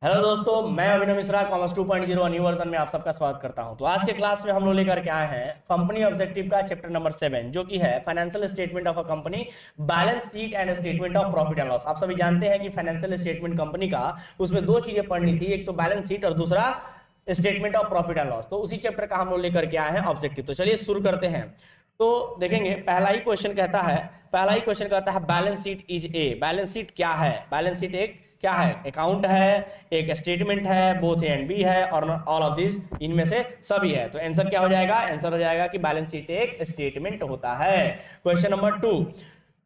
Hello दोस्तों, मैं अभिनव Mishra commerce 2.0 new version में आप सबका स्वागत करता हूं। तो आज के क्लास में हम लोग लेकर के आए हैं कंपनी ऑब्जेक्टिव का चैप्टर नंबर 7 जो कि है financial statement of a company, balance sheet and statement of profit and loss. आप सभी जानते हैं कि फाइनेंशियल स्टेटमेंट कंपनी का उसमें दो चीजें पढ़नी थी, एक तो बैलेंस शीट और दूसरा statement of profit and loss. तो उसी चैप्टर का हम लोग लेकर के आए हैं ऑब्जेक्टिव। तो चलिए शुरू करते हैं। तो देखेंगे पहला ही क्वेश्चन कहता है balance sheet is a. Balance sheet क्या है? बैलेंस शीट एक क्या है? अकाउंट है, एक स्टेटमेंट है, बोथ ए एंड बी है और ऑल ऑफ दिस, इनमें से सभी है। तो आंसर क्या हो जाएगा? आंसर हो जाएगा कि बैलेंस शीट एक स्टेटमेंट होता है। Question number 2,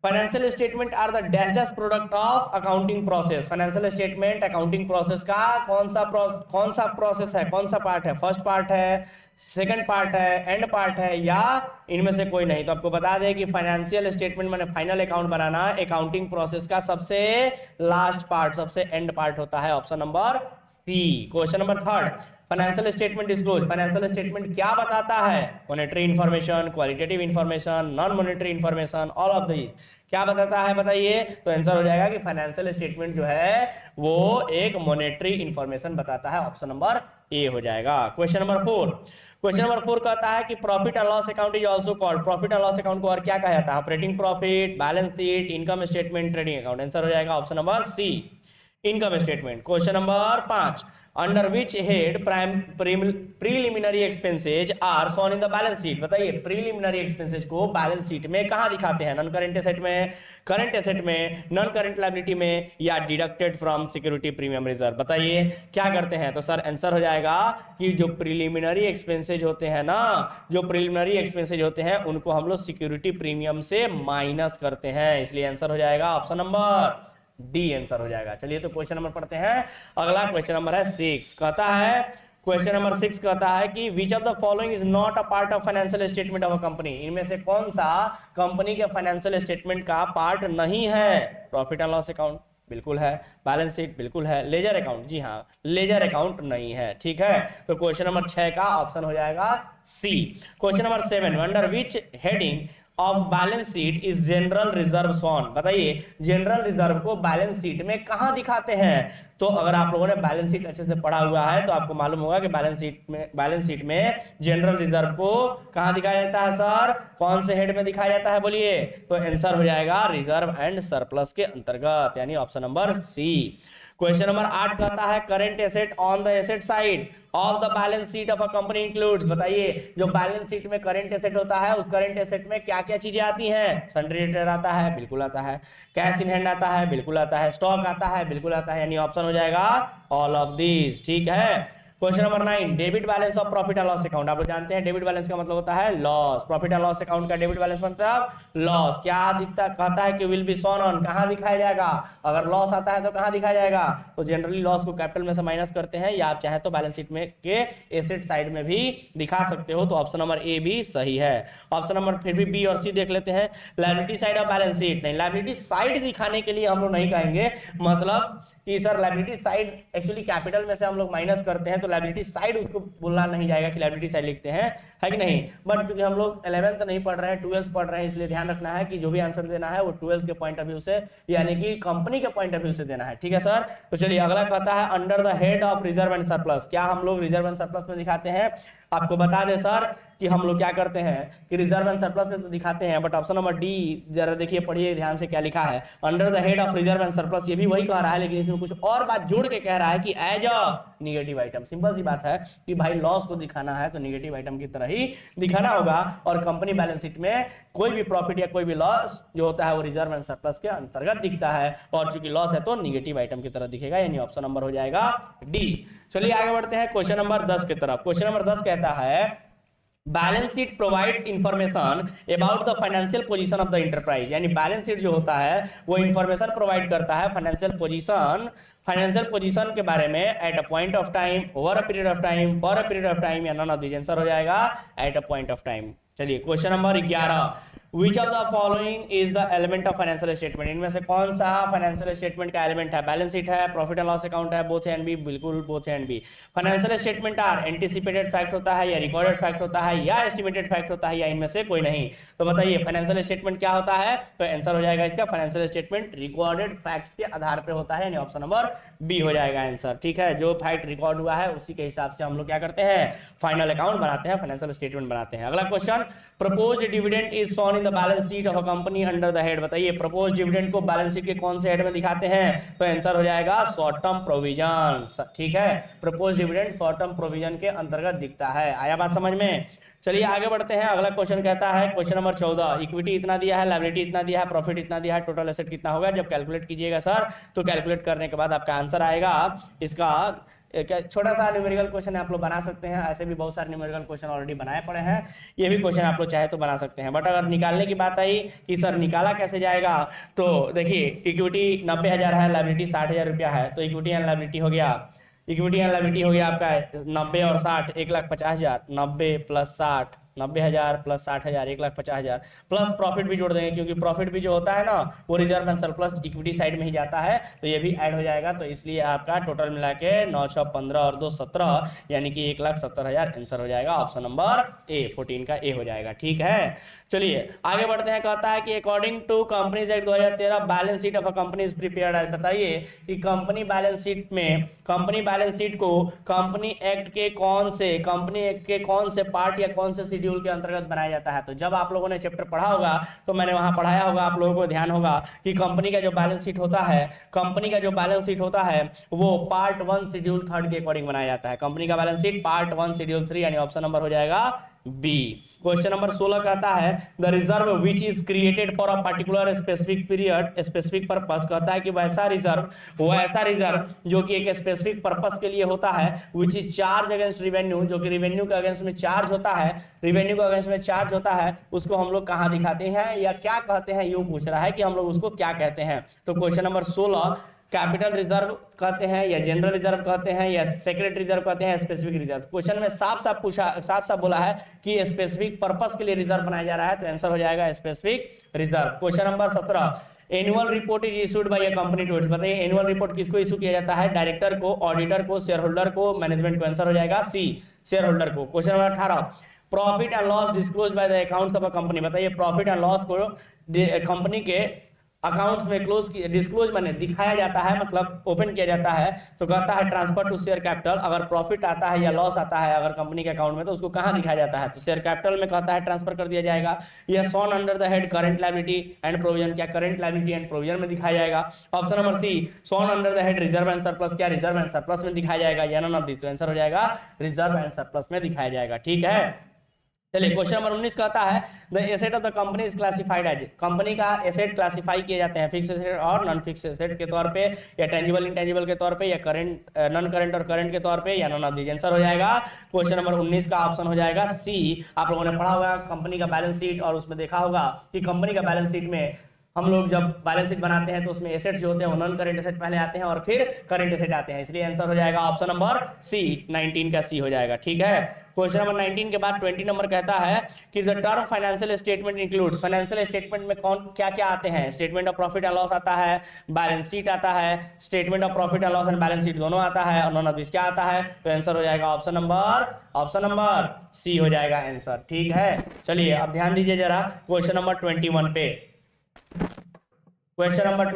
financial statement are the dash dash product of accounting process. Financial statement accounting process का कौन सा प्रोसेस है, कौन सा पार्ट है? फर्स्ट पार्ट है, सेकंड पार्ट है, एंड पार्ट है, या इनमें से कोई नहीं? तो आपको बता दें कि फाइनेंशियल स्टेटमेंट माने फाइनल अकाउंट बनाना अकाउंटिंग प्रोसेस का सबसे लास्ट पार्ट, सबसे एंड पार्ट होता है। Option number C. Question number 3, financial statement disclose. Financial statement क्या बताता है? Monetary information, qualitative information, non monetary information, all of these क्या बताता है? बताइए। तो आंसर हो जाएगा कि फाइनेंशियल स्टेटमेंट जो है वो एक मॉनेटरी इंफॉर्मेशन बताता है। ऑप्शन नंबर ए हो जाएगा। क्वेश्चन नंबर 4, क्वेश्चन नंबर 4 कहता है कि profit and loss account is also called. Profit and loss account को और क्या कहा जाता है? Operating profit, balance sheet, income statement, trading account. Answer हो जाएगा option number C, income statement. Question number 5, under which head preliminary expenses are shown in the balance sheet. बताइए, preliminary expenses को बैलेंस शीट में कहां दिखाते हैं? Non current asset में, current asset में, नॉन करेंट लायबिलिटी में, या deducted from security premium reserve? बताइए क्या करते हैं? तो सर आंसर हो जाएगा कि जो प्रीलिमिनरी एक्सपेंसेज होते हैं ना, जो प्रीलिमिनरी एक्सपेंसेज होते हैं उनको हम लोग सिक्योरिटी प्रीमियम से माइनस करते हैं, इसलिए आंसर हो जाएगा ऑप्शन नंबर डी। आंसर हो जाएगा। चलिए तो क्वेश्चन नंबर पढ़ते हैं। अगला क्वेश्चन नंबर है 6। कहता है, क्वेश्चन नंबर 6 कहता है कि विच of the following is not a part of financial statement of a company. इनमें से कौन सा कंपनी के फाइनेंशियल स्टेटमेंट का पार्ट नहीं है? प्रॉफिट एंड लॉस अकाउंट बिल्कुल है, बैलेंस शीट बिल्कुल है, लेजर अकाउंट, जी हाँ, लेजर अकाउंट नहीं है। ठीक है, तो क्वेश्चन नंबर 6 का ऑप्शन हो जाएगा C. Question number 7, under which heading of balance sheet is general reserve shown. बताइए, जनरल रिजर्व को बैलेंस शीट में कहां दिखाते हैं? तो अगर आप लोगों ने बैलेंस शीट अच्छे से पढ़ा हुआ है तो आपको मालूम होगा कि बैलेंस शीट में जनरल रिजर्व को कहां दिखाया जाता है सर? कौन से हेड में दिखाया जाता है बोलिए? तो आंसर हो जाएगा रिजर्व एंड सरप्लस के अंतर्गत, यानी option number C. Question number 8 कहता है current asset on the asset side of the balance sheet of a company includes. बताइए, जो बैलेंस शीट में करंट एसेट होता है उस करंट एसेट में क्या क्या चीजें आती हैं? सन्ड्री डेटर आता है, बिल्कुल आता है, कैश इन हैंड आता है, बिल्कुल आता है, स्टॉक आता है, बिल्कुल आता है, यानी ऑप्शन हो जाएगा ऑल ऑफ दिस। ठीक है। Question number 9, debit balance of profit and loss account. आप लोग जानते हैं डेबिट बैलेंस का मतलब होता है loss, profit and loss account का डेबिट बैलेंस मतलब लॉस। क्या दिखता कहता है कि विल बी शोन ऑन, कहां दिखाया जाएगा? अगर लॉस आता है तो कहां दिखाया जाएगा? तो जनरली लॉस को कैपिटल में से माइनस करते हैं, या आप चाहे तो बैलेंस शीट में के एसेट साइड में भी दिखा सकते हो। तो ऑप्शन नंबर ए भी सही है। ऑप्शन नंबर फिर भी बी और सी देख लेते हैं। Liability side of balance sheet, नहीं, लायबिलिटी साइड दिखाने के लिए हम लोग नहीं कहेंगे, मतलब कि sir liability side actually capital में से हम लोग माइनस करते हैं, तो लायबिलिटी साइड उसको बोलना नहीं जाएगा कि लायबिलिटी साइड लिखते हैं, है कि नहीं? बट क्योंकि हम लोग 11th नहीं पढ़ रहे हैं, 12th पढ़ रहे हैं, इसलिए ध्यान रखना है कि जो भी आंसर देना है वो 12th के पॉइंट ऑफ व्यू से, यानी कि कंपनी के पॉइंट ऑफ व्यू से देना है। ठीक है सर। तो चलिए अगला कहता है under the head of reserve and surplus. क्या हम लोग रिजर्व एंड सरप्लस में दिखाते हैं? आपको बता दें सर कि हम लोग क्या करते हैं कि रिजर्व एंड सरप्लस में तो दिखाते हैं, बट ऑप्शन नंबर डी जरा देखिए, पढ़िए ध्यान से क्या लिखा है। Under the head of reserve and surplus, ये भी वही कह रहा है, लेकिन इसमें कुछ और बात जोड़ के कह रहा है कि as a negative item. Simple सी बात है कि भाई लॉस को दिखाना है तो निगेटिव आइटम की तरह ही दिखाना होगा, और कंपनी बैलेंस शीट में कोई भी प्रॉफिट या कोई भी लॉस जो होता है वो रिजर्व एंड सरप्लस के अंतर्गत दिखता है, और चूंकि लॉस है तो निगेटिव आइटम की तरह दिखेगा, यानी ऑप्शन नंबर हो जाएगा डी। चलिए आगे बढ़ते हैं क्वेश्चन नंबर 10 की तरफ। क्वेश्चन नंबर 10 कहता है balance sheet provides information about the financial position of the enterprise. यानी बैलेंस शीट जो होता है वो इंफॉर्मेशन प्रोवाइड करता है फाइनेंशियल पोजीशन के बारे में at a point of time, over a period of time, for a period of time, या नॉन ऑफ दिस। आंसर हो जाएगा at a point of time. चलिए question number 11, which of the following is the element of financial statement, इनमें से कौन सा financial statement का element है? बैलेंस शीट है, प्रॉफिट एंड लॉस अकाउंट है, बोथ ए एंड बी, बिल्कुल both A and B. Financial statement are anticipated fact होता है या रिकॉर्डेड फैक्ट होता है या एस्टिमेटेड फैक्ट होता है या इनमें से कोई नहीं? तो बताइए फाइनेंशियल स्टेटमेंट क्या होता है? तो आंसर हो जाएगा इसका फाइनेंशियल स्टेटमेंट रिकॉर्डेड फैक्ट्स के आधार पर होता है, यानी ऑप्शन नंबर बी हो जाएगा आंसर। ठीक है, जो फैक्ट रिकॉर्ड हुआ है उसी के हिसाब से हम लोग क्या करते हैं? फाइनल अकाउंट बनाते हैं, फाइनेंशियल स्टेटमेंट बनाते हैं। अगला question, proposed dividend is shown in the balance sheet of a company under the head. बताइए प्रपोज्ड डिविडेंड को बैलेंस शीट के कौन से हेड में दिखाते हैं? तो आंसर हो जाएगा शॉर्ट टर्म प्रोविजन। ठीक है, proposed dividend short term provision के अंतर्गत दिखता है। आया बात समझ में? चलिए आगे बढ़ते हैं। अगला क्वेश्चन कहता है, क्वेश्चन नंबर 14, इक्विटी इतना दिया है, लायबिलिटी इतना दिया है, प्रॉफिट इतना दिया है, टोटल एसेट कितना होगा? जब कैलकुलेट कीजिएगा सर, तो कैलकुलेट करने के बाद आपका आंसर आएगा इसका। छोटा सा न्यूमेरिकल क्वेश्चन आप लोग बना सकते हैं, ऐसे भी बहुत सारे न्यूमेरिकल क्वेश्चन ऑलरेडी बनाए पड़े हैं, ये भी क्वेश्चन आप लोग चाहे तो बना सकते हैं। बट अगर निकालने की बात आई कि सर निकाला कैसे जाएगा, तो देखिए इक्विटी 90,000 है, लायबिलिटी 60,000 रुपया है, तो इक्विटी एंड लायबिलिटी हो गया, इक्विटी एंड लायबिलिटी हो गया आपका 90 और 60, 1,50,000, 90 प्लस 60, 90,000 प्लस 60,000, 1,50,000, प्लस प्रॉफिट भी जोड़ देंगे क्योंकि प्रॉफिट भी जो होता है ना वो reserve and surplus equity side में ही जाता है, तो ये भी ऐड हो जाएगा। तो इसलिए आपका टोटल मिला के 9, 6, 15 और 2, 17, यानी कि 1,70,000 आंसर हो जाएगा। ऑप्शन नंबर ए, 14 का ए हो जाएगा। ठीक है, चलिए आगे बढ़ते हैं। कहता है कि according to companies act 2013 balance sheet of a company is prepared as. बताइए कि कंपनी बैलेंस शीट में, कंपनी बैलेंस शीट को कंपनी एक्ट के कौन से, कंपनी एक्ट के कौन से पार्ट या कौन से शेड्यूल के अंतर्गत बनाया जाता है? तो जब आप लोगों ने चैप्टर पढ़ा होगा तो मैंने वहां पढ़ाया होगा, आप लोगों को ध्यान होगा कि कंपनी का जो बैलेंस शीट होता है, कंपनी का जो बैलेंस शीट होता है वो पार्ट 1 शेड्यूल 3 के अकॉर्डिंग बनाया जाता है। कंपनी का बैलेंस शीट पार्ट 1 शेड्यूल 3, यानी ऑप्शन नंबर हो जाएगा बी। क्वेश्चन नंबर 16 कहता है the reserve which is created for a particular specific period specific purpose. कहता है कि वैसा रिजर्व जो कि एक स्पेसिफिक पर्पस के लिए होता है, which is charge against revenue, जो कि रिवेन्यू के अगेंस्ट में चार्ज होता है, रिवेन्यू के अगेंस्ट में चार्ज होता है, उसको हम लोग कहां दिखाते हैं या क्या कहते हैं? यूं पूछ रहा है कि हम लोग उसको क्या कहते हैं। तो क्वेश्चन नंबर 16, कैपिटल रिजर्व कहते हैं या जनरल रिजर्व कहते हैं या सेक्रेट रिजर्व कहते हैं, स्पेसिफिक रिजर्व। क्वेश्चन में साफ बोला है कि स्पेसिफिक पर्पस के लिए रिजर्व बनाया जा रहा है, तो आंसर हो जाएगा specific reserve. Question number 17, annual report is issued by a company to its. बताइए एनुअल रिपोर्ट किसको इशू किया जाता है? डायरेक्टर को, ऑडिटर को, शेयर होल्डर को, मैनेजमेंट को। आंसर हो जाएगा सी, शेयर होल्डर को। Question number 18, profit and loss disclose by the accounts of a company. बताइए प्रॉफिट एंड लॉस को कंपनी के अकाउंट्स में डिस्क्लोज माने दिखाया जाता है, मतलब ओपन किया जाता है। तो कहता है ट्रांसफर टू शेयर कैपिटल। अगर प्रॉफिट आता है या लॉस आता है अगर कंपनी के अकाउंट में, तो उसको कहां दिखाया जाता है? तो शेयर कैपिटल में कहता है ट्रांसफर कर दिया जाएगा। यह shown under the head current liability and provision. क्या करंट लायबिलिटी एंड प्रोविजन में दिखाया जाएगा? Option number C, shown under the head reserve and surplus. क्या रिजर्व एंड सरप्लस में दिखाया जाएगा या नॉन ऑफ दिस? तो आंसर हो जाएगा रिजर्व एंड सरप्लस में दिखाया जाएगा। ठीक है, चलिए क्वेश्चन नंबर 19 कहता है the asset of the company is classified as. Company का एसेट क्लासिफाई किए जाते हैं फिक्स एसेट और नॉन फिक्स एसेट के तौर पे, या टेंजिबल इंटेंजिबल के तौर पे, या करंट नॉन करंट और करंट के तौर पे, या नॉन ऑफ दीज। आंसर हो जाएगा क्वेश्चन नंबर 19 का ऑप्शन हो जाएगा सी। आप लोगों ने पढ़ा होगा कंपनी का बैलेंस शीट और उसमें देखा होगा कि कंपनी का बैलेंस शीट में हम लोग जब बैलेंस शीट बनाते हैं तो उसमें एसेट्स जो होते हैं वो नॉन करंट एसेट पहले आते हैं और फिर करंट एसेट आते हैं, इसलिए आंसर हो जाएगा ऑप्शन नंबर सी, 19 का सी हो जाएगा। ठीक है, क्वेश्चन नंबर 19 के बाद 20 नंबर कहता है कि the term financial statement includes. Financial statement में कौन क्या क्या आते हैं? Statement of profit and loss आता है, बैलेंस शीट आता है, statement of profit and loss and balance sheet दोनों आता है, और नॉन ऑफ दिस क्या आता है? तो आंसर हो जाएगा ऑप्शन नंबर सी हो जाएगा आंसर। ठीक है, चलिए अब ध्यान दीजिए जरा क्वेश्चन नंबर 21 पे। क्वेश्चन नंबर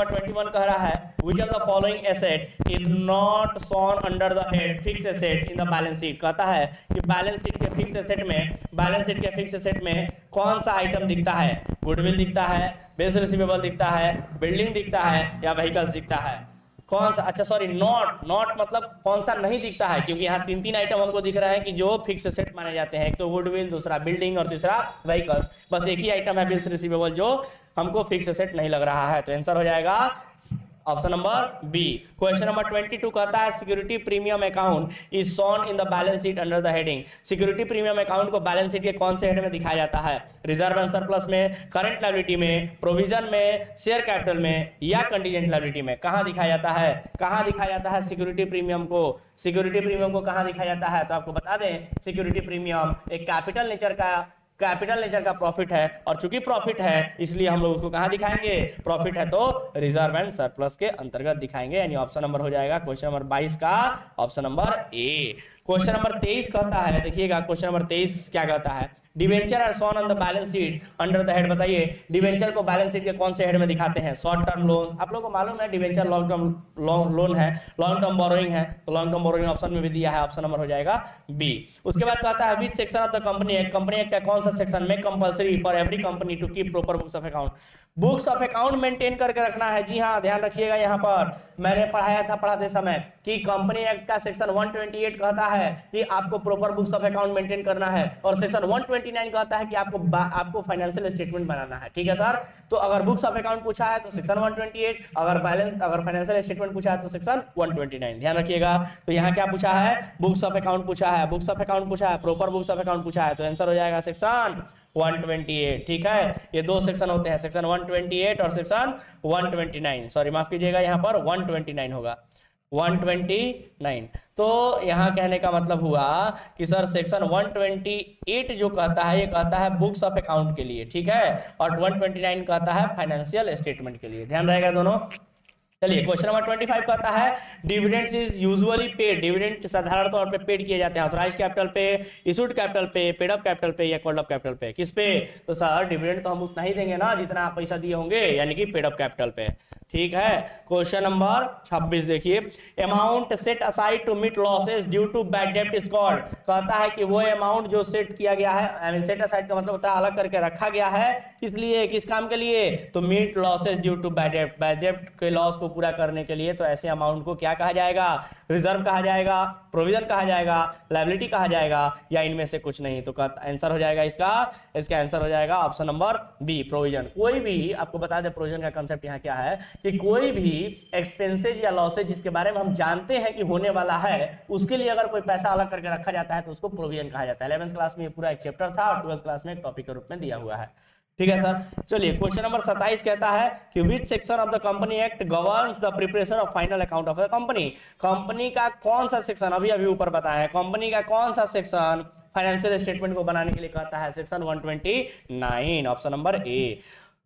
21 कह रहा है which of the following asset is not shown under the head fixed asset in the balance sheet। कहता है कि बैलेंस शीट के फिक्स एसेट में कौन सा आइटम दिखता है? गुडविल दिखता है, बिल्स रिसीवेबल दिखता है, बिल्डिंग दिखता है, या व्हीकल्स दिखता है? कौन सा? अच्छा सॉरी, नॉट मतलब कौन सा नहीं दिखता है, क्योंकि यहाँ तीन आइटम हमको दिख रहा है कि जो फिक्स एसेट माने जाते हैं। एक तो गुडविल, दूसरा बिल्डिंग और तीसरा व्हीकल्स। बस एक ही आइटम है बिल्स रिसीवेबल जो हमको फिक्स एसेट नहीं लग रहा है, तो आंसर हो जाएगा option number B. Question number 22 कहता है security premium account is shown in the balance sheet under the heading. Security premium account को बैलेंस शीट के कौन से हेड में दिखाया जाता है? रिजर्व एंड सरप्लस में, करंट लायबिलिटी में, प्रोविजन में, शेयर कैपिटल में, या कंटीजेंट लायबिलिटी में? कहां दिखाया जाता है? सिक्योरिटी प्रीमियम को कहां दिखाया जाता है? तो आपको बता दें सिक्योरिटी प्रीमियम एक कैपिटल नेचर का कैपिटल नेचर का प्रॉफिट है, और चूंकि प्रॉफिट है इसलिए हम लोग उसको कहां दिखाएंगे, प्रॉफिट है तो रिजर्व एंड सरप्लस के अंतर्गत दिखाएंगे, यानी ऑप्शन नंबर हो जाएगा क्वेश्चन नंबर 22 का option number A. Question number 23 कहता है, देखिएगा क्वेश्चन नंबर 23 क्या कहता है, debenture are shown on the balance sheet under the head, बताइए डिवेंचर को बैलेंस शीट के कौन से हेड में दिखाते हैं, शॉर्ट टर्म लोन्स, आप लोगों को मालूम है डिवेंचर लॉन्ग टर्म लोन है, लॉन्ग टर्म बोरोइंग है, तो लॉन्ग टर्म बोरोइंग ऑप्शन में भी दिया है, ऑप्शन नंबर हो जाएगा बी। उसके बाद कहता है which section of the company act, company act का कौन सा सेक्शन में compulsory for every company to keep proper books of account, books of account maintain करके रखना है। जी हाँ, ध्यान रखिएगा, यहाँ पर मैंने पढ़ाया था पढ़ाते समय कि कंपनी एक्ट का सेक्शन 128 कहता है कि आपको proper books of account maintain करना है, और सेक्शन 129 कहता है कि आपको फाइनेंशियल स्टेटमेंट बनाना है। ठीक है सर, तो अगर बुक्स ऑफ अकाउंट पूछा है तो सेक्शन 128, अगर फाइनेंशियल स्टेटमेंट पूछा है तो सेक्शन 129, ध्यान रखिएगा। तो यहाँ क्या पूछा है, बुक्स ऑफ अकाउंट पूछा है, बुक्स ऑफ अकाउंट पूछा है, प्रॉपर बुक्स ऑफ अकाउंट पूछा है, तो आंसर हो जाएगा सेक्शन 128। ठीक है, ये दो सेक्शन होते हैं, सेक्शन 128 और सेक्शन 129, सॉरी माफ कीजिएगा, यहाँ पर 129 होगा, 129। तो यहाँ कहने का मतलब हुआ कि सर सेक्शन 128 जो कहता है ये कहता है बुक्स ऑफ अकाउंट के लिए, ठीक है, और 129 कहता है फाइनेंशियल स्टेटमेंट के लिए, ध्यान रहेगा दोनों। चलिए क्वेश्चन नंबर 25 कहता है dividends is usually paid, dividend साधारण तौर पे पेड किए जाते हैं ऑथराइज्ड कैपिटल पे, इशूड कैपिटल पे, पेड अप कैपिटल पे या कॉल्ड अप कैपिटल पे, किस पे, तो सर डिविडेंड तो हम उतना ही देंगे ना जितना आप पैसा दिए होंगे, यानी कि पेड अप कैपिटल पे। ठीक है, क्वेश्चन नंबर 26 देखिए, amount set aside to meet losses due to bad डेब्ट इज कॉल्ड, कहता है कि वो अमाउंट जो सेट किया गया है, आई मीन सेट असाइड का मतलब होता है अलग करके रखा गया है, किस लिए, किस काम के लिए, तो meet losses due to bad डेब्ट, बैड डेब्ट के लॉस को पूरा करने के लिए, तो ऐसे अमाउंट को क्या कहा जाएगा, रिजर्व कहा जाएगा, प्रोविजन कहा जाएगा, लायबिलिटी कहा जाएगा, या इनमें से कुछ नहीं, तो आंसर हो जाएगा इसका आंसर हो जाएगा ऑप्शन नंबर बी, प्रोविजन। कोई भी आपको बता दे प्रोविजन का कंसेप्ट यहाँ क्या है कि कोई भी एक्सपेंसेज या लॉसेज जिसके बारे में हम जानते हैं कि होने वाला है, उसके लिए अगर कोई पैसा अलग करके रखा जाता है तो उसको प्रोविजन कहा जाता है। 11th क्लास में ये पूरा एक चैप्टर था और 12th क्लास में एक टॉपिक के रूप में दिया हुआ है। ठीक है सर, चलिए क्वेश्चन नंबर 27 कहता है कि विच section of the company act governs the preparation of final account of the company, company का कौन सा सेक्शन, अभी ऊपर बताया है, कंपनी का कौन सा सेक्शन फाइनेंशियल स्टेटमेंट को बनाने के लिए कहता है, section 129, option number A.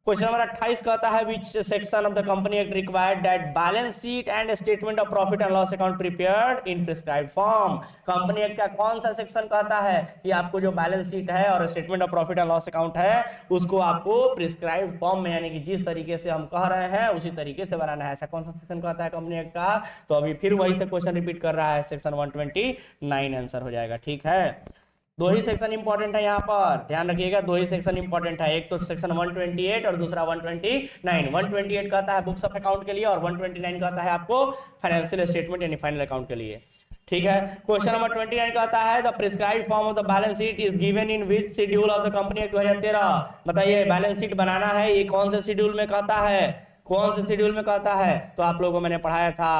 Question number 28 कहता है which section of the company act required that balance sheet and statement of profit and loss account prepared in prescribed form, company act का कौन सा सेक्शन कहता है कि आपको जो बैलेंस शीट है और statement of profit and loss account है उसको आपको प्रिस्क्राइब्ड फॉर्म में, यानी कि जिस तरीके से हम कह रहे हैं उसी तरीके से बनाना है, ऐसा कौन सा सेक्शन कहता है कंपनी एक्ट का, तो अभी फिर वही से क्वेश्चन रिपीट कर रहा है, सेक्शन 129 आंसर हो जाएगा। ठीक है, दो ही सेक्शन इंपॉर्टेंट है यहाँ पर, ध्यान रखिएगा, दो ही सेक्शन इंपॉर्टेंट है, एक तो सेक्शन 128 और दूसरा 129। 128 कहता है बुक्स ऑफ अकाउंट के लिए और 129 कहता है आपको फाइनेंशियल स्टेटमेंट यानी फाइनल अकाउंट के लिए। ठीक है, क्वेश्चन नंबर 29 कहता है the prescribed form of the balance sheet is given in which schedule of the company act 2013, बताइए बैलेंस शीट बनाना है ये कौन से शेड्यूल में कहता है, कौन से शेड्यूल में कहता है, तो आप लोगों को मैंने पढ़ाया था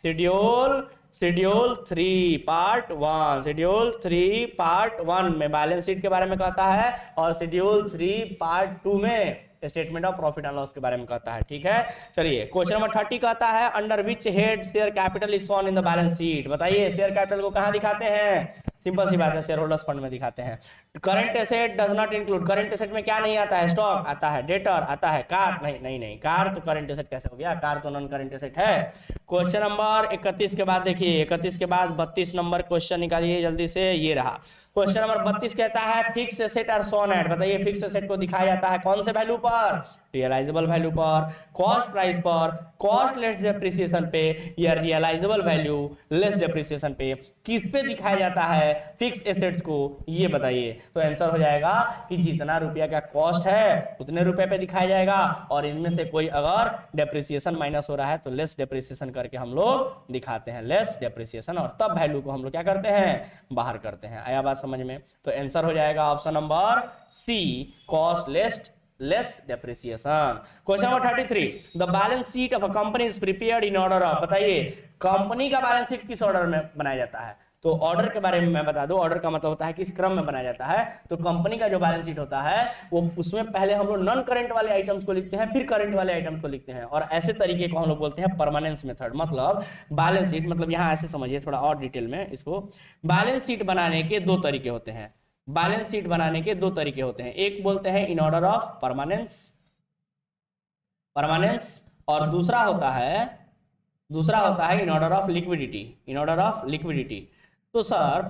शेड्यूल 3 पार्ट 1, शेड्यूल 3 पार्ट 1 में बैलेंस शीट के बारे में कहता है और शेड्यूल 3 पार्ट 2 में statement of profit and loss के बारे में कहता है। ठीक है, चलिए क्वेश्चन नंबर 30 कहता है under which head share capital is shown in the balance sheet, बताइए शेयर कैपिटल को कहां दिखाते हैं, सिंपल सी बात है शेयर होल्डर्स फंड में दिखाते हैं। Current asset does not include, current asset में क्या नहीं आता है, स्टॉक आता है, डेटर आता है, कार नहीं, कार तो करंट एसेट कैसे हो गया, कार तो नॉन करंट एसेट है। क्वेश्चन नंबर 31 के बाद देखिए, 31 के बाद 32 नंबर क्वेश्चन निकालिए जल्दी से, ये रहा क्वेश्चन नंबर 32 कहता है fix asset are shown at, बताइए फिक्स एसेट को दिखाया जाता है कौन से वैल्यू पर, रियलाइजेबल वैल्यू पर, कॉस्ट प्राइस पर, कॉस्ट लेस डेप्रिसिएशन पे या रियलाइजेबल वैल्यू लेस डेप्रिसिएशन पे, किस पे दिखाया जाता है फिक्स एसेट्स को, ये बताइए। तो आंसर हो जाएगा कि जितना रुपया का कॉस्ट है उतने रुपए पे दिखाया जाएगा और इनमें से कोई अगर डेप्रिसिएशन माइनस हो रहा है तो लेस डेप्रिसिएशन करके हम लोग दिखाते हैं, लेस डेप्रिसिएशन, और तब वैल्यू को हम लोग क्या करते हैं, बाहर करते हैं। आया बात समझ में, तो आंसर हो जाएगा option number C, cost less depreciation. Question number 33 the balance sheet of a company is prepared in order of, बताइए कंपनी का बैलेंस शीट किस ऑर्डर में बनाया जाता है, तो ऑर्डर के बारे में मैं बता दूं, ऑर्डर का मतलब होता है किस क्रम में बनाया जाता है, तो कंपनी का जो बैलेंस शीट होता है वो उसमें पहले हम लोग नॉन करंट वाले आइटम्स को लिखते हैं, फिर करंट वाले आइटम्स को लिखते हैं, और ऐसे तरीके को हम लोग बोलते हैं परमानेंस मेथड। मतलब बैलेंस शीट मतलब यहाँ ऐसे समझिए थोड़ा और डिटेल में इसको, बैलेंस शीट बनाने के दो तरीके होते हैं, बैलेंस शीट बनाने के दो तरीके होते हैं, एक बोलते हैं इन ऑर्डर ऑफ परमानेंस और दूसरा होता है इन ऑर्डर ऑफ लिक्विडिटी। तो सर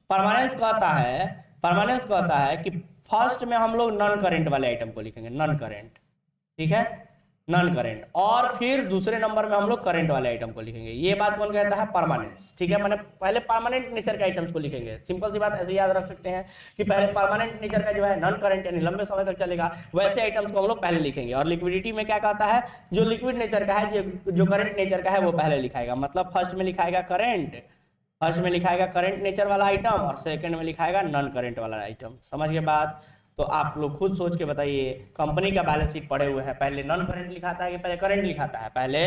परमानेंस कहता है कि फर्स्ट में हम लोग नॉन करेंट वाले आइटम को लिखेंगे, नॉन करेंट, ठीक है, नॉन करेंट, और फिर दूसरे नंबर में हम लोग करेंट वाले आइटम को लिखेंगे। ये बात कौन कहता है? परमानेंस, ठीक है। मैंने पहले परमानेंट नेचर के आइटम्स को लिखेंगे, सिंपल सी बात ऐसे याद रख सकते हैं कि पहले परमानेंट नेचर का जो है नॉन करेंट यानी लंबे समय तक चलेगा, वैसे आइटम्स को हम लोग पहले लिखेंगे। और लिक्विडिटी में क्या कहता है? जो लिक्विड नेचर का है, जो करंट नेचर का है वो पहले लिखाएगा, मतलब फर्स्ट में लिखाएगा करंट नेचर वाला आइटम और सेकंड में लिखाएगा नॉन करंट वाला आइटम। समझ गए बात? तो आप लोग खुद सोच के बताइए, कंपनी का बैलेंस शीट पढ़े हुए हैं, पहले नॉन करंट लिखाता है कि पहले करंट लिखाता है? पहले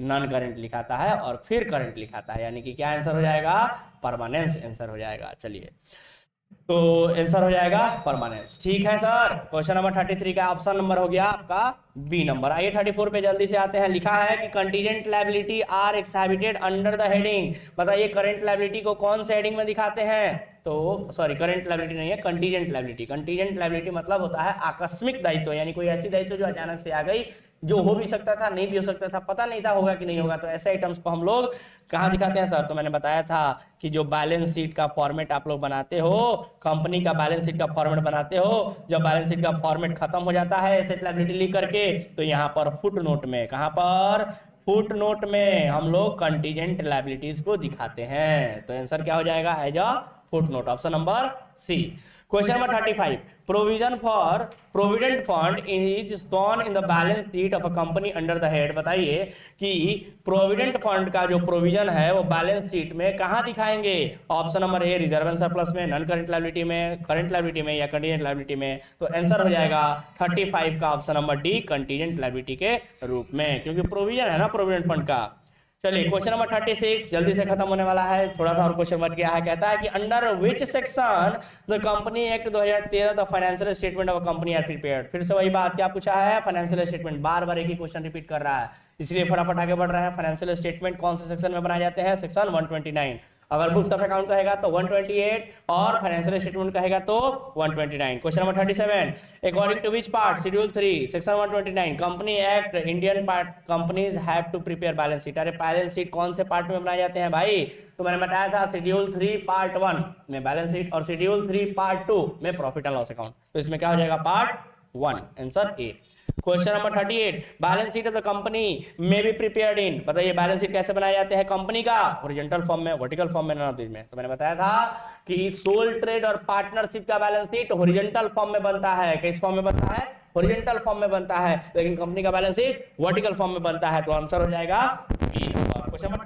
नॉन करंट लिखाता है और फिर करंट लिखाता है, यानी कि क्या आंसर हो जाएगा? परमानेंस आंसर हो जाएगा। चलिए, तो आंसर हो जाएगा परमानेंस, ठीक है सर। क्वेश्चन नंबर 33 का ऑप्शन नंबर हो गया आपका बी नंबर। आइए 34 पे जल्दी से आते हैं। लिखा है कि contingent liability are exhibited under the heading, बताइए करंट लायबिलिटी को कौन से हेडिंग में दिखाते हैं? तो सॉरी, करंट लायबिलिटी नहीं है, कंटीजेंट लायबिलिटी मतलब होता है आकस्मिक दायित्व, यानी कोई ऐसी दायित्व जो अचानक से आ गई, जो हो भी सकता था, नहीं भी हो सकता था, पता नहीं था होगा कि नहीं होगा, तो ऐसे आइटम्स को हम लोग कहाँ दिखाते हैं सर? तो मैंने बताया था कि जो बैलेंस शीट का फॉर्मेट आप लोग बनाते हो, कंपनी का बैलेंस शीट का फॉर्मेट बनाते हो, जब बैलेंस शीट का फॉर्मेट खत्म हो जाता है एसेट लायबिलिटी लिख करके, तो यहाँ पर फुट नोट में, कहाँ पर? फुट नोट में हम लोग कंटीजेंट लायबिलिटीज को दिखाते हैं। तो आंसर क्या हो जाएगा? As a foot note, option number C. Question number 35, provision for provident fund is shown in the balance sheet of a company under the head, बताइए कि प्रोविडेंट फंड का जो प्रोविजन है वो बैलेंस शीट में कहां दिखाएंगे? Option number a reserve and surplus में, नॉन करंट लायबिलिटी में, करंट लायबिलिटी में या कंटीजेंट लायबिलिटी में। तो आंसर हो जाएगा 35 का option number D, contingent liability के रूप में, क्योंकि प्रोविजन है ना प्रोविडेंट फंड का। चलिए क्वेश्चन नंबर 36 जल्दी से खत्म होने वाला है, थोड़ा सा और क्वेश्चन बच गया है। कहता है कि under which section the company act 2013 the financial statement of company are prepared. फिर से वही बात, क्या पूछा है? फाइनेंशियल स्टेटमेंट, बार बार एक ही क्वेश्चन रिपीट कर रहा है, इसलिए फटाफट आगे बढ़ रहा है। फाइनेंशियल स्टेटमेंट कौन से सेक्शन में बनाए जाते हैं? सेक्शन 129। अगर बुक्स ऑफ अकाउंट कहेगा तो 128 और फाइनेंशियल स्टेटमेंट कहेगा तो 129। Question number 37, according to which part schedule 3 section 129 company act Indian part companies have to prepare balance sheet. अरे बैलेंस शीट कौन से पार्ट में बनाए जाते हैं भाई? तो मैंने बताया था शेड्यूल 3 पार्ट 1 में बैलेंस शीट और शेड्यूल 3 पार्ट 2 में प्रॉफिट एंड लॉस अकाउंट। तो इसमें क्या हो जाएगा? Part 1, answer A. Question number 38, balance sheet of the company में बी प्रिपेयर्ड इन, बताइए बैलेंस शीट कैसे बनाए जाते हैं कंपनी का? हॉरिजॉन्टल फॉर्म में, वर्टिकल फॉर्म में, नॉन ऑफ दिस में। तो मैंने बताया था कि सोल ट्रेड और पार्टनरशिप का बैलेंस शीट हॉरिजॉन्टल फॉर्म में बनता है। किस फॉर्म में बनता है? हॉरिजॉन्टल फॉर्म में बनता है, लेकिन कंपनी का बैलेंस शीट वर्टिकल फॉर्म में बनता है। तो आंसर हो जाएगा B number. Question number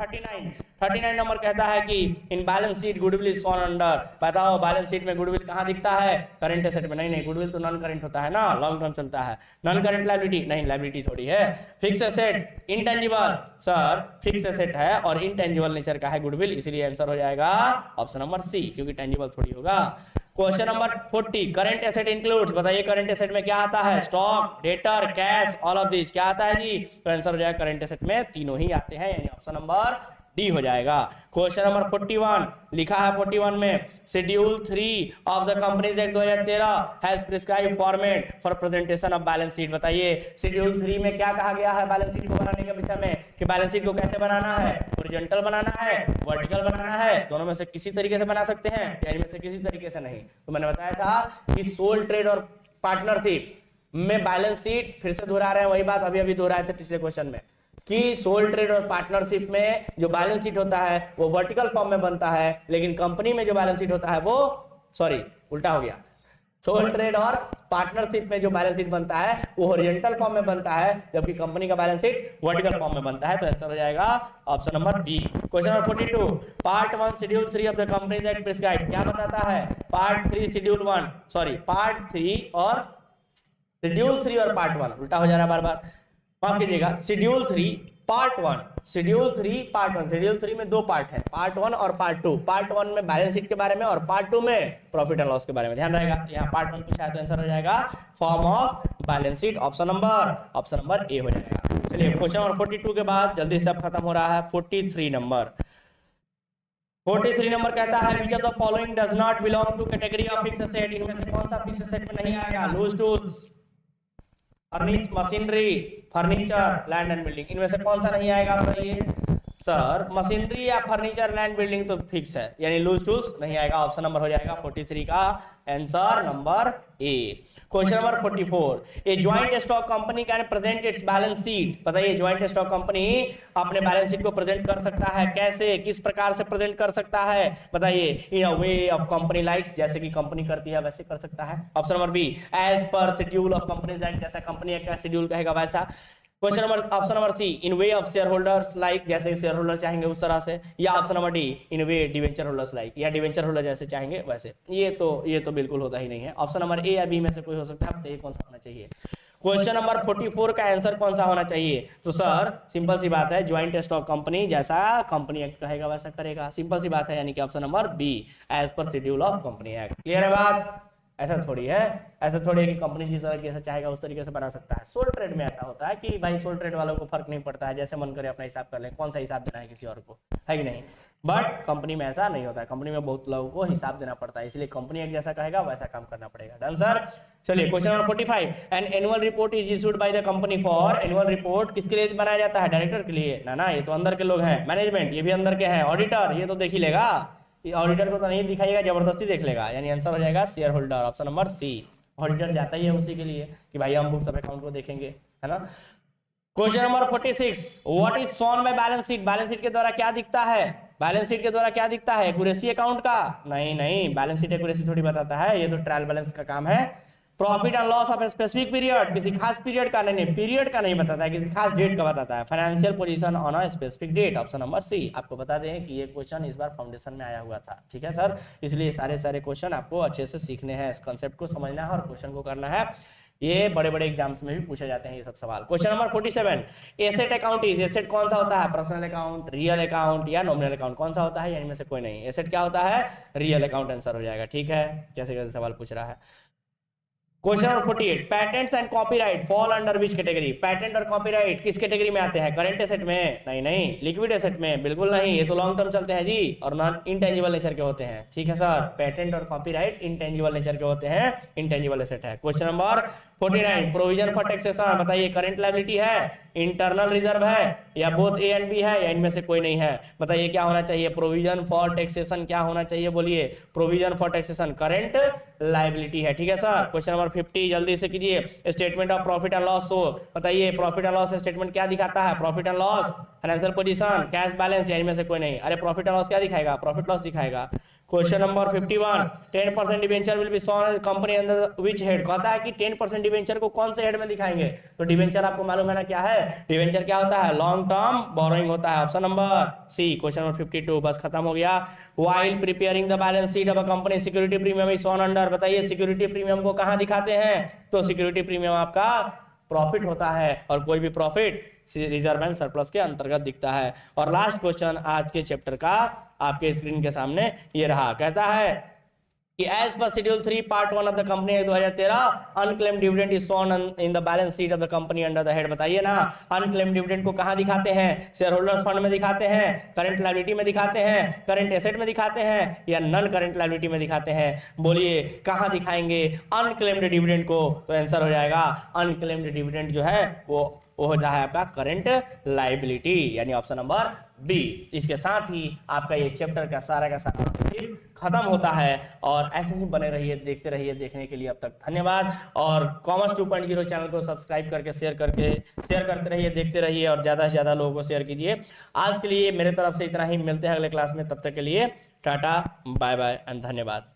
39 number कहता है कि in balance sheet goodwill is shown under, बताओ बैलेंस शीट में गुडविल कहां दिखता है? करंट एसेट में। नहीं, गुडविल तो नॉन करंट होता है ना, लॉन्ग टर्म चलता है। नॉन करंट लायबिलिटी नहीं, लायबिलिटी थोड़ी है। Fix asset, intangible, sir fix asset है और इंटेंजिबल नेचर का है गुडविल, इसलिए आंसर हो जाएगा ऑप्शन नंबर सी, क्योंकि टेंजिबल थोड़ी होगा। Question number 40, current asset includes, बताइए करंट एसेट में क्या आता है? Stock, debtor, cash, all of this क्या आता है जी? तो आंसर हो जाएगा करंट एसेट में तीनों ही आते हैं, यानी ऑप्शन नंबर डी हो जाएगा। क्वेश्चन नंबर 41 लिखा है 41 में schedule 3 of the companies act 2013 has prescribed format for presentation of balance sheet, बताइए शेड्यूल 3 में क्या कहा गया है बैलेंस शीट को बनाने के विषय में? कि बैलेंस शीट को कैसे बनाना है? हॉरिजॉन्टल बनाना है, वर्टिकल बनाना है, दोनों में से किसी तरीके से बना सकते हैं या इनमें से किसी तरीके से नहीं। तो मैंने बताया था कि सोल ट्रेड और पार्टनरशिप में बैलेंस शीट, फिर से दोहरा रहे हैं वही बात, अभी दोहराए थे पिछले क्वेश्चन में, कि सोल ट्रेड और पार्टनरशिप में जो बैलेंस शीट होता है वो वर्टिकल फॉर्म में बनता है, लेकिन कंपनी में जो बैलेंस शीट होता है वो, सॉरी उल्टा हो गया, सोल ट्रेड और पार्टनरशिप में जो बैलेंस शीट बनता है वो हॉरिजॉन्टल फॉर्म में बनता है, जबकि कंपनी का बैलेंस शीट वर्टिकल फॉर्म में बनता है। तो आंसर हो जाएगा option number B. Question number 42, part 1 schedule 3 of the companies act prescribe, क्या बताता है? पार्ट 3 शेड्यूल 1, सॉरी पार्ट 3 और शेड्यूल 3 और पार्ट 1 उल्टा हो जा रहा है बार बार, माफ कीजिएगा। Schedule 3 part 1, schedule 3 part 1, schedule 3 में दो पार्ट है, पार्ट 1 और पार्ट 2। पार्ट 1 में बैलेंस शीट के बारे में और पार्ट 2 में प्रॉफिट एंड लॉस के बारे में, ध्यान रहेगा। यहाँ पार्ट 1 पूछा है तो आंसर हो जाएगा form of balance sheet, option number A हो जाएगा। चलिए क्वेश्चन नंबर 42 के बाद जल्दी से अब खत्म हो रहा है 43 नंबर। 43 नंबर कहता है which of the following does not belong to category of fixed asset, इनमें से कौन सा फिक्स एसेट में नहीं आएगा? Loose tools, machinery, furniture, land and building, इनमें से कौन सा नहीं आएगा बताइए सर? मशीनरी या फर्नीचर, लैंड, बिल्डिंग तो फिक्स है, यानी लूज टूल्स नहीं आएगा। ऑप्शन नंबर हो जाएगा 43 का answer number A. Question number 44, A joint stock company can present it's balance sheet, बताइए ज्वाइंट स्टॉक कंपनी अपने बैलेंस शीट को प्रेजेंट कर सकता है कैसे, किस प्रकार से प्रेजेंट कर सकता है बताइए? In a way of company likes, जैसे कि कंपनी करती है वैसे कर सकता है। Option number B, as per schedule of companies Act, जैसा कंपनी एक्ट का शेड्यूल कहेगा वैसा। Question number option number C, in way of share holders like, जैसे शेयर होल्डर चाहेंगे उस तरह से। या option number D, in way debenture holders like, या डिवेंचर होल्डर जैसे चाहेंगे वैसे। ये तो बिल्कुल होता ही नहीं है। ऑप्शन नंबर ए या बी में से कोई हो सकता है, बताइए कौन सा होना चाहिए? क्वेश्चन नंबर 44 का आंसर कौन सा होना चाहिए? तो सर सिंपल सी बात है, ज्वाइंट स्टॉक कंपनी जैसा कंपनी एक्ट कहेगा वैसा करेगा, सिंपल सी बात है, यानी कि option number B, as per schedule of company Act. Clear है बात? ऐसा थोड़ी है, ऐसा थोड़ी है कि कंपनी जिस तरीके से चाहेगा उस तरीके से बना सकता है। सोल ट्रेड में ऐसा होता है कि भाई सोल ट्रेड वालों को फर्क नहीं पड़ता है, जैसे मन करे अपना हिसाब कर ले, कौन सा हिसाब देना है किसी और को, है कि नहीं? बट कंपनी में ऐसा नहीं होता है, कंपनी में बहुत लोगों को हिसाब देना पड़ता है, इसलिए कंपनी एक जैसा कहेगा वैसा काम करना पड़ेगा। Done sir? चलिए question number 45, an annual report is issued by the company for, annual report किसके लिए बनाया जाता है? डायरेक्टर के लिए ना, ये तो अंदर के लोग हैं। मैनेजमेंट, ये भी अंदर के हैं। ऑडिटर, ये तो देख ही लेगा, ऑडिटर को तो नहीं दिखाइएगा, जबरदस्ती देख लेगा, यानी आंसर हो जाएगा share holder, option number C. Auditor जाता ही है उसी के लिए कि भाई हम बुक्स ऑफ अकाउंट को देखेंगे, है ना। Question number 46, what is shown by balance sheet, balance sheet के द्वारा क्या दिखता है? बैलेंस शीट के द्वारा क्या दिखता है? एक्यूरेसी अकाउंट का? नहीं, बैलेंस शीट एक्यूरेसी थोड़ी बताता है, ये तो ट्रायल बैलेंस का काम है। Profit and loss of specific period, किसी खास पीरियड का नहीं, पीरियड का नहीं बताता है, किसी खास डेट का बताता है। Financial position on a specific date, option number C. आपको बता दें कि ये क्वेश्चन इस बार फाउंडेशन में आया हुआ था, ठीक है सर, इसलिए सारे क्वेश्चन आपको अच्छे से सीखने हैं, इस कॉन्सेप्ट को समझना है और क्वेश्चन को करना है। ये बड़े एग्जाम्स में भी पूछे जाते हैं ये सब सवाल। Question number 47, asset account is, asset कौन सा होता है? पर्सनल अकाउंट, रियल अकाउंट या नॉमिनल अकाउंट, कौन सा होता है? यानी में से कोई नहीं। एसेट क्या होता है? रियल अकाउंट आंसर हो जाएगा, ठीक है, कैसे सवाल पूछ रहा है। Question number 48, patents and copyright fall under which category, patent और कॉपीराइट किस कैटेगरी में आते हैं? करंट एसेट में? नहीं, लिक्विड एसेट में? बिल्कुल नहीं, ये तो लॉन्ग टर्म चलते हैं जी, और नॉन इंटेंजिबल नेचर के होते हैं, ठीक है सर। पैटेंट और कॉपीराइट इंटेंजिबल नेचर के होते हैं, इंटेंजिबल एसेट है। Question number 49, provision for taxation, बताइए करंट लायबिलिटी है, इंटरनल रिजर्व है, या बोथ ए एंड बी है, या इनमें से कोई नहीं है? बताइए क्या होना चाहिए? प्रोविजन फॉर टैक्सेशन क्या होना चाहिए? बोलिए, provision for taxation current liability है, ठीक है सर। क्वेश्चन नंबर 50 जल्दी से कीजिए, statement of profit and loss show, बताइए प्रॉफिट एंड लॉस स्टेटमेंट क्या दिखाता है? Profit and loss, financial position, cash balance, या इनमें से कोई नहीं? अरे प्रॉफिट एंड लॉस क्या दिखाएगा? प्रॉफिट लॉस दिखाएगा। Question number 51, 10% debenture will be shown company under which head, कहता है कि 10% डिवेंचर को कौन से हेड में दिखाएंगे? तो डिवेंचर आपको मालूम है ना क्या है? डिवेंचर क्या होता है? लॉन्ग टर्म बोरोइंग होता है, option number C. Question number 52 बस खत्म हो गया। While preparing the balance sheet of a company security premium is shown under, बताइए सिक्योरिटी प्रीमियम को कहां दिखाते हैं? तो सिक्योरिटी प्रीमियम आपका प्रॉफिट होता है, और कोई भी प्रॉफिट रिजर्व एंड सरप्लस के अंतर्गत दिखता है। और लास्ट क्वेश्चन आज के चैप्टर का आपके स्क्रीन के सामने ये रहा, कहता है कि as per schedule 3 part 1 of the company act 2013 unclaimed dividend is shown in the balance sheet of the company under the head, बताइए ना अनक्लेम्ड डिविडेंड को कहां दिखाते हैं? शेयर होल्डर्स फंड में दिखाते हैं, करंट लायबिलिटी में दिखाते हैं, करंट एसेट में दिखाते हैं, या नॉन करंट लायबिलिटी में दिखाते हैं? बोलिए कहां दिखाएंगे अनक्लेम्ड डिविडेंड को? तो आंसर हो जाएगा अनक्लेम्ड डिविडेंड जो है वो हो जाए आपका करंट लायबिलिटी, यानी ऑप्शन नंबर बी। इसके साथ ही आपका ये चैप्टर का सारा खत्म होता है, और ऐसे ही बने रहिए, देखते रहिए। देखने के लिए अब तक धन्यवाद, और कॉमर्स 2.0 चैनल को सब्सक्राइब करके शेयर करते रहिए, देखते रहिए, और ज्यादा से ज्यादा लोगों को शेयर कीजिए। आज के लिए मेरे तरफ से इतना ही, मिलते हैं अगले क्लास में, तब तक के लिए टाटा बाय बाय एंड धन्यवाद।